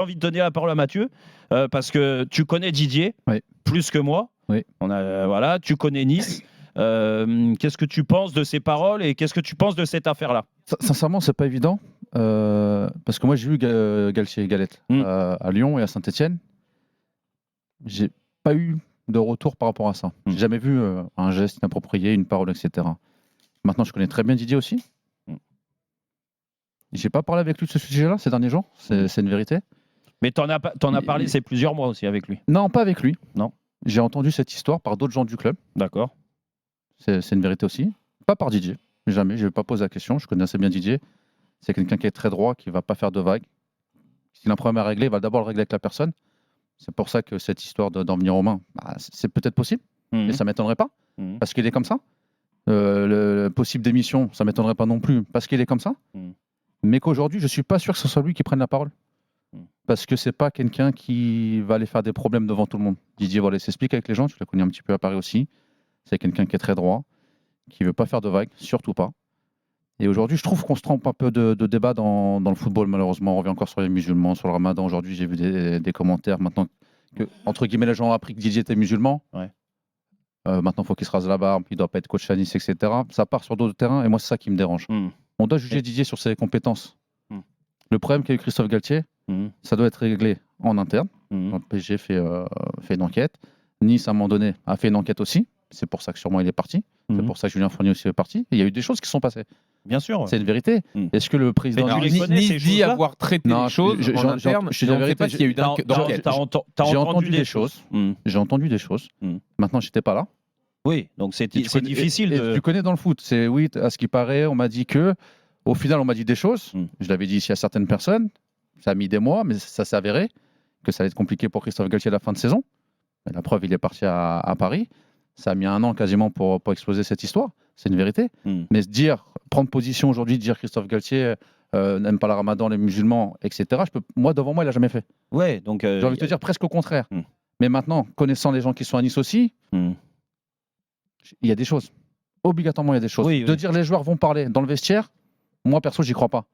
envie de donner la parole à Mathieu parce que tu connais Didier plus que moi. Voilà, tu connais Nice. Qu'est-ce que tu penses de ces paroles et qu'est-ce que tu penses de cette affaire-là? Sincèrement, c'est pas évident parce que moi j'ai eu Galette à Lyon et à Saint-Etienne. J'ai pas eu de retour par rapport à ça. J'ai jamais vu un geste inapproprié, une parole, etc. Maintenant, je connais très bien Didier aussi. J'ai pas parlé avec lui de ce sujet-là ces derniers jours. C'est une vérité. Mais t'en as parlé, c'est plusieurs mois aussi avec lui. Non, pas avec lui. Non. J'ai entendu cette histoire par d'autres gens du club. D'accord. C'est une vérité aussi. Pas par Didier. Jamais. Je vais pas poser la question. Je connais assez bien Didier. C'est quelqu'un qui est très droit, qui va pas faire de vagues. S'il a un problème à régler, il va d'abord le régler avec la personne. C'est pour ça que cette histoire d'en venir aux mains, c'est peut-être possible, mais ça m'étonnerait pas, parce qu'il est comme ça. Le possible démission, ça m'étonnerait pas non plus, parce qu'il est comme ça. Mais qu'aujourd'hui, je suis pas sûr que ce soit lui qui prenne la parole. Parce que c'est pas quelqu'un qui va aller faire des problèmes devant tout le monde. Didier voilà, s'explique avec les gens, tu l'as connu un petit peu à Paris aussi. C'est quelqu'un qui est très droit, qui veut pas faire de vagues, surtout pas. Et aujourd'hui, je trouve qu'on se trompe un peu de débat dans le football, malheureusement. On revient encore sur les musulmans, sur le ramadan. Aujourd'hui, j'ai vu des commentaires maintenant que, entre guillemets, les gens ont appris que Didier était musulman. Maintenant, il faut qu'il se rase la barbe, il ne doit pas être coach à Nice, etc. Ça part sur d'autres terrains, et moi, c'est ça qui me dérange. On doit juger Didier sur ses compétences. Le problème qu'a eu Christophe Galtier, ça doit être réglé en interne. Le PSG fait une enquête. Nice, à un moment donné, a fait une enquête aussi. C'est pour ça que sûrement il est parti. C'est pour ça que Julien Fournier aussi est parti. Et il y a eu des choses qui sont passées. Bien sûr. C'est une vérité. Est-ce que le président Nice dit avoir traité les choses en interne. Je ne sais pas s'il y a eu d'enquête. J'ai entendu des choses. J'ai entendu des choses. Maintenant, j'étais pas là. Oui, donc c'est difficile. Tu connais dans le foot. C'est oui, à ce qui paraît, on m'a dit que. Au final, on m'a dit des choses. Je l'avais dit ici à certaines personnes. Ça a mis des mois, mais ça s'est avéré que ça allait être compliqué pour Christophe Galtier à la fin de saison. Mais la preuve, il est parti à Paris. Ça a mis 1 an quasiment pour exploser cette histoire. C'est une vérité. Mais prendre position aujourd'hui, dire Christophe Galtier n'aime pas le ramadan, les musulmans, etc. Moi, devant moi, il n'a jamais fait. Ouais, donc j'ai envie de te dire presque au contraire. Mais maintenant, connaissant les gens qui sont à Nice aussi, il y a des choses. Obligatoirement, il y a des choses. De dire les joueurs vont parler dans le vestiaire, moi, perso, j'y crois pas.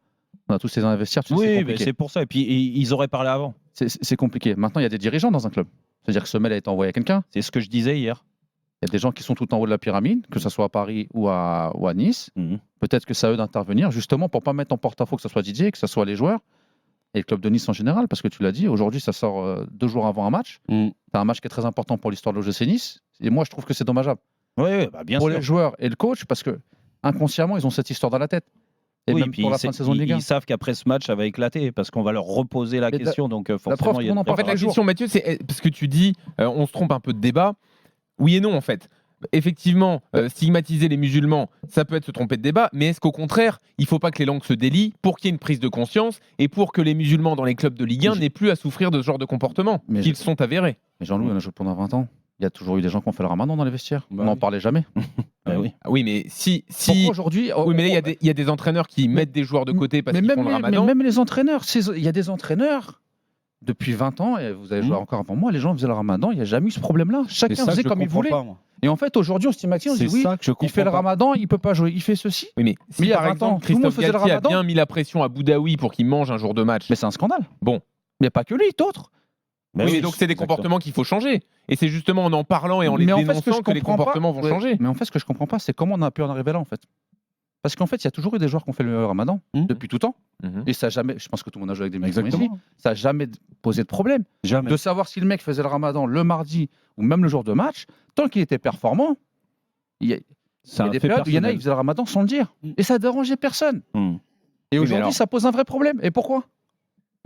On a tous ces dans le vestiaire. Mais c'est pour ça. Et puis, ils auraient parlé avant. C'est compliqué. Maintenant, il y a des dirigeants dans un club. C'est-à-dire que ce mail a été envoyé à quelqu'un. C'est ce que je disais hier. Il y a des gens qui sont tout en haut de la pyramide, que ce soit à Paris ou à Nice. Peut-être que c'est à eux d'intervenir, justement, pour ne pas mettre en porte-à-faux que ce soit Didier, que ce soit les joueurs et le club de Nice en général. Parce que tu l'as dit, aujourd'hui, ça sort 2 jours avant un match. Tu as un match qui est très important pour l'histoire de l'OGC Nice. Et moi, je trouve que c'est dommageable. Bien pour sûr. Les joueurs et le coach, parce que inconsciemment, ils ont cette histoire dans la tête. Et même pour la fin de saison de Ligue 1. Ils savent qu'après ce match, ça va éclater parce qu'on va leur reposer la question. Donc forcément, il y a en fait, la question, Mathieu, c'est parce que tu dis, on se trompe un peu de débat. Oui et non, en fait. Effectivement, stigmatiser les musulmans, ça peut être se tromper de débat, mais est-ce qu'au contraire, il ne faut pas que les langues se délient pour qu'il y ait une prise de conscience et pour que les musulmans dans les clubs de Ligue 1 n'aient plus à souffrir de ce genre de comportement, qu'ils sont avérés? Mais Jean-Louis, on a joué pendant 20 ans. Il y a toujours eu des gens qui ont fait le ramadan dans les vestiaires. On n'en parlait jamais. Oui, mais si aujourd'hui, oui, mais là, il y a des entraîneurs qui mettent des joueurs de côté parce qu'ils font le ramadan. Mais même les entraîneurs, il y a des entraîneurs depuis 20 ans, et vous avez joué encore avant moi, les gens faisaient le ramadan, il n'y a jamais eu ce problème-là. Chacun faisait comme il voulait. Et en fait, aujourd'hui, on stigmatise, on dit oui, il fait le ramadan, il ne peut pas jouer, il fait ceci. Oui, mais si par exemple, Christophe Galtier a bien mis la pression à Boudaoui pour qu'il mange un jour de match. Mais c'est un scandale. Bon. Mais pas que lui, d'autres. Mais donc c'est des comportements qu'il faut changer. Et c'est justement en parlant et en les dénonçant que les comportements vont changer. Mais en fait, ce que je ne comprends pas, c'est comment on a pu en arriver là, en fait. Parce qu'en fait, il y a toujours eu des joueurs qui ont fait le ramadan depuis tout temps. Et ça n'a jamais, je pense que tout le monde a joué avec des mecs ici, ça n'a jamais posé de problème. Jamais. De savoir si le mec faisait le ramadan le mardi ou même le jour de match, tant qu'il était performant, il y a des périodes où il y en a qui faisaient le ramadan sans le dire. Et ça ne dérangeait personne. Et aujourd'hui, ça pose un vrai problème. Et pourquoi ?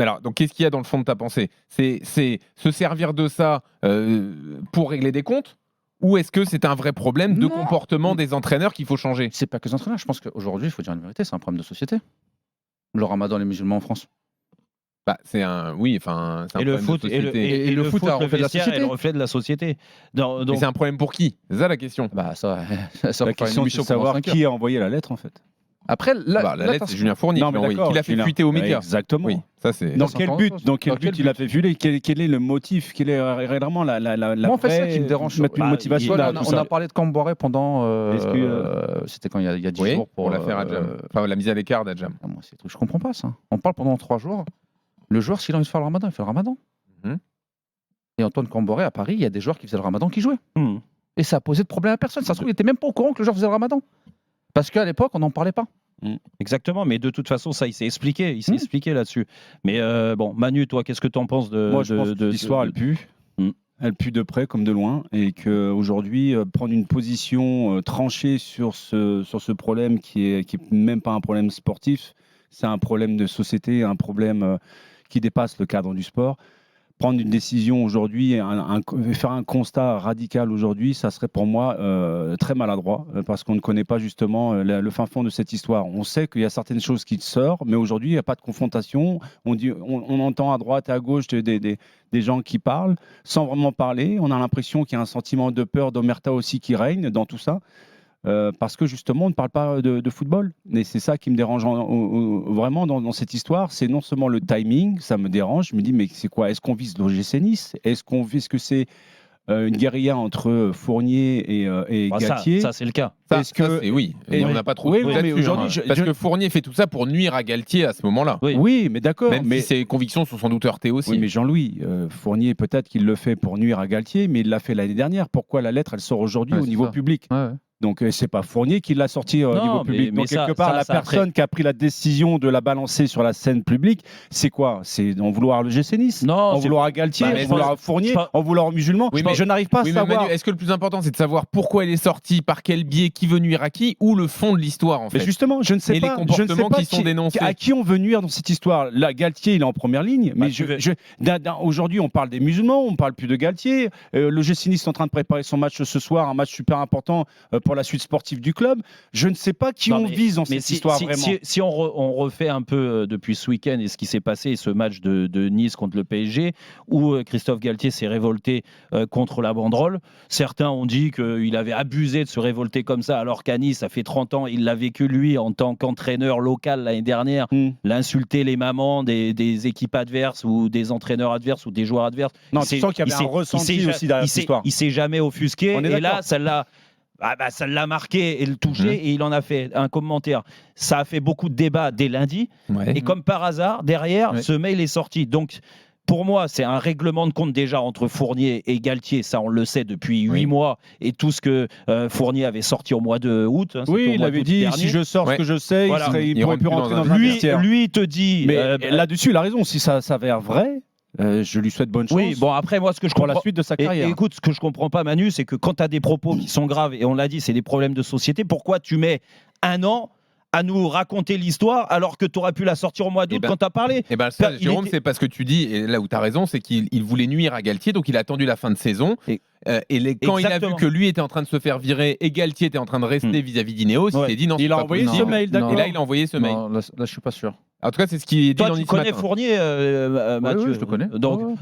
Alors, donc, qu'est-ce qu'il y a dans le fond de ta pensée ? C'est se servir de ça pour régler des comptes ? Ou est-ce que c'est un vrai problème de comportement des entraîneurs qu'il faut changer ? C'est pas que les entraîneurs. Je pense qu'aujourd'hui, il faut dire une vérité, c'est un problème de société. Le ramadan, les musulmans en France. C'est un le foot, de société. Et le foot, le vestiaire est le reflet de la société. Mais c'est un problème pour qui ? C'est ça la question. La question, c'est de savoir qui a envoyé la lettre, en fait. Après, la lettre, c'est Julien Fournier qui l'a fait fuiter aux médias. Exactement. Oui, ça, c'est... Dans quel but il a fait fuiter ? Quel est le motif ? Quel est vraiment la moi, en fait, c'est ça qui me dérange. Mettre une motivation. On a parlé de Camboiré pendant. C'était quand il y a 10 jours pour l'affaire Adjam. Enfin, la mise à l'écart d'Adjam. Moi, je comprends pas ça. On parle pendant 3 jours. Le joueur, s'il a envie de faire le ramadan, il fait le ramadan. Et Antoine Camboré, à Paris, il y a des joueurs qui faisaient le ramadan qui jouaient. Et ça a posé de problème à personne. Ça se trouve, il n'était même pas au courant que le joueur faisait le ramadan. Parce qu'à l'époque, on n'en parlait pas. Exactement, mais de toute façon, ça, il s'est expliqué là-dessus. Mais bon, Manu, toi, qu'est-ce que tu en penses de Moi, je pense que l'histoire, elle pue. Elle pue de près comme de loin. Et qu'aujourd'hui, prendre une position tranchée sur ce problème qui est même pas un problème sportif, c'est un problème de société, un problème qui dépasse le cadre du sport. Prendre une décision aujourd'hui, faire un constat radical aujourd'hui, ça serait pour moi très maladroit parce qu'on ne connaît pas justement le fin fond de cette histoire. On sait qu'il y a certaines choses qui sortent, mais aujourd'hui, il n'y a pas de confrontation. On entend à droite et à gauche des gens qui parlent sans vraiment parler. On a l'impression qu'il y a un sentiment de peur, d'omerta aussi qui règne dans tout ça. Parce que justement, on ne parle pas de football. Et c'est ça qui me dérange vraiment dans cette histoire. C'est non seulement le timing, ça me dérange. Je me dis, mais c'est quoi? Est-ce qu'on vise l'OGC Nice? Est-ce que c'est une guérilla entre Fournier et Galtier? Ça, c'est le cas. Oui, et on n'a pas trop mais aujourd'hui, parce que Fournier fait tout ça pour nuire à Galtier à ce moment-là. Oui, mais d'accord. Même si ses convictions sont sans doute heurtées aussi. Oui, mais Jean-Louis, Fournier, peut-être qu'il le fait pour nuire à Galtier, mais il l'a fait l'année dernière. Pourquoi la lettre, elle sort aujourd'hui au niveau public? Donc, c'est pas Fournier qui l'a sorti au niveau public. Donc, quelque part, la personne qui a pris la décision de la balancer sur la scène publique, c'est quoi? C'est en vouloir le GC Nice, en vouloir à Galtier, en vouloir à Fournier, en vouloir aux musulmans. Mais je n'arrive pas à savoir. Manu, est-ce que le plus important, c'est de savoir pourquoi elle est sortie, par quel biais, qui veut nuire à qui, ou le fond de l'histoire, en fait? Mais justement, je ne sais pas. Les comportements qui sont dénoncés. À qui on veut nuire dans cette histoire? Là, Galtier, il est en première ligne. Mais aujourd'hui, on parle des musulmans, on ne parle plus de Galtier. Le GC Nice est en train de préparer son match ce soir, un match super important pour la suite sportive du club. Je ne sais pas qui on vise dans cette histoire vraiment. Si on refait un peu depuis ce week-end et ce qui s'est passé, ce match de Nice contre le PSG, où Christophe Galtier s'est révolté contre la banderole, certains ont dit qu'il avait abusé de se révolter comme ça, alors qu'à Nice, ça fait 30 ans, il l'a vécu lui en tant qu'entraîneur local l'année dernière, l'insulter les mamans des équipes adverses ou des entraîneurs adverses ou des joueurs adverses. Non, tu sens qu'il y avait un ressenti aussi derrière cette histoire. Il s'est jamais offusqué, et là, ça l'a marqué et le touché, et il en a fait un commentaire. Ça a fait beaucoup de débats dès lundi, et comme par hasard, derrière, ce mail est sorti. Donc, pour moi, c'est un règlement de compte déjà entre Fournier et Galtier, ça on le sait depuis 8 mois, et tout ce que Fournier avait sorti au mois d'août. Il avait dit, dernier. Si je sors ce que je sais, il ne pourrait plus rentrer dans un vestiaire. Lui, il te dit... Mais là-dessus, il a raison. Si ça s'avère vrai... je lui souhaite bonne chance. Oui, bon, après, moi, ce que je comprends. Pour la suite de sa carrière. Écoute, ce que je comprends pas, Manu, c'est que quand tu as des propos qui sont graves, et on l'a dit, c'est des problèmes de société, pourquoi tu mets 1 an à nous raconter l'histoire alors que tu aurais pu la sortir au mois d'août quand tu as parlé? Jérôme, c'est parce que tu dis, et là où tu as raison, c'est qu'il voulait nuire à Galtier, donc il a attendu la fin de saison. Quand il a vu que lui était en train de se faire virer et Galtier était en train de rester vis-à-vis d'Ineos, il s'est dit non, il a envoyé ce mail, d'accord. Et là, il a envoyé ce mail. Là, je suis pas sûr. En tout cas, c'est ce qui est dit dans Toi, tu connais Fournier, Mathieu? Oui, je le connais. Donc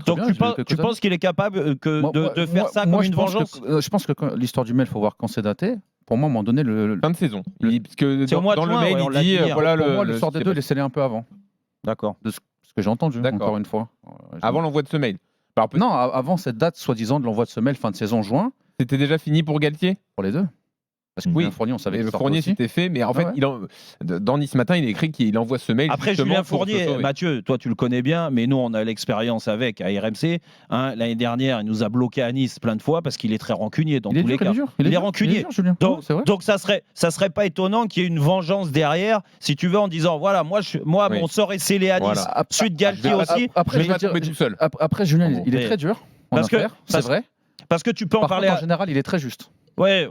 tu penses qu'il est capable de faire ça comme une vengeance? Je pense que l'histoire du mail, il faut voir quand c'est daté. Pour moi, à un moment donné, fin de saison. Parce que dans le mail, il dit voilà, pour moi, l'histoire des deux, laissez-les un peu avant. D'accord. De ce que j'ai entendu, encore une fois. Avant l'envoi de ce mail. Non, avant cette date, soi-disant, de l'envoi de ce mail, fin de saison, juin. C'était déjà fini pour Galtier? Pour les deux. Parce que Fournier, on savait que Fournier, c'était fait, mais en fait, dans Nice Matin, il est écrit qu'il envoie ce mail. Après, Julien Fournier, Mathieu, toi, tu le connais bien, mais nous, on a l'expérience avec à RMC. L'année dernière, il nous a bloqué à Nice plein de fois parce qu'il est très rancunier dans tous les cas. Il est rancunier. Donc, ça serait pas étonnant qu'il y ait une vengeance derrière, si tu veux, en disant voilà, moi mon sort est scellé à Nice. Suite Galtier aussi. Après, Julien, il est très dur. C'est vrai. Parce que tu peux en parler. En général, il est très juste. Ouais,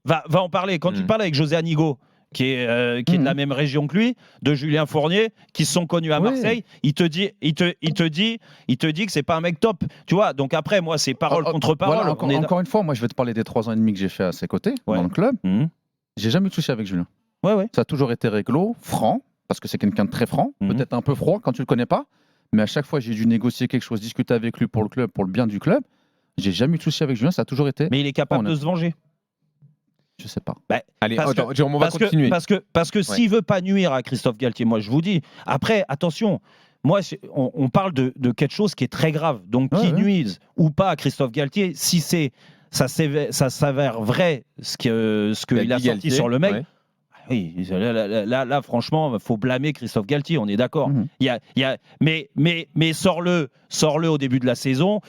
va en parler. Quand tu parles avec José Anigo, qui est de la même région que lui, de Julien Fournier, qui se sont connus à Marseille, il te dit que c'est pas un mec top. Tu vois, donc après, moi, c'est parole contre parole. Encore une fois, moi, je vais te parler des 3 ans et demi que j'ai fait à ses côtés, dans le club. J'ai jamais eu de souci avec Julien. Ça a toujours été réglo, franc, parce que c'est quelqu'un de très franc, peut-être un peu froid quand tu le connais pas, mais à chaque fois, j'ai dû négocier quelque chose, discuter avec lui pour le club, pour le bien du club. J'ai jamais eu de souci avec Julien, ça a toujours été. Mais il est capable de se venger. Je sais pas. Allez, Jérôme, on va continuer. Parce que s'il veut pas nuire à Christophe Galtier, moi je vous dis. Après, attention, moi on parle de quelque chose qui est très grave. Donc qui nuise ou pas à Christophe Galtier, si ça s'avère vrai ce qu'il a sorti sur le mec, Oui, là, franchement, il faut blâmer Christophe Mais sors-le au début de la saison.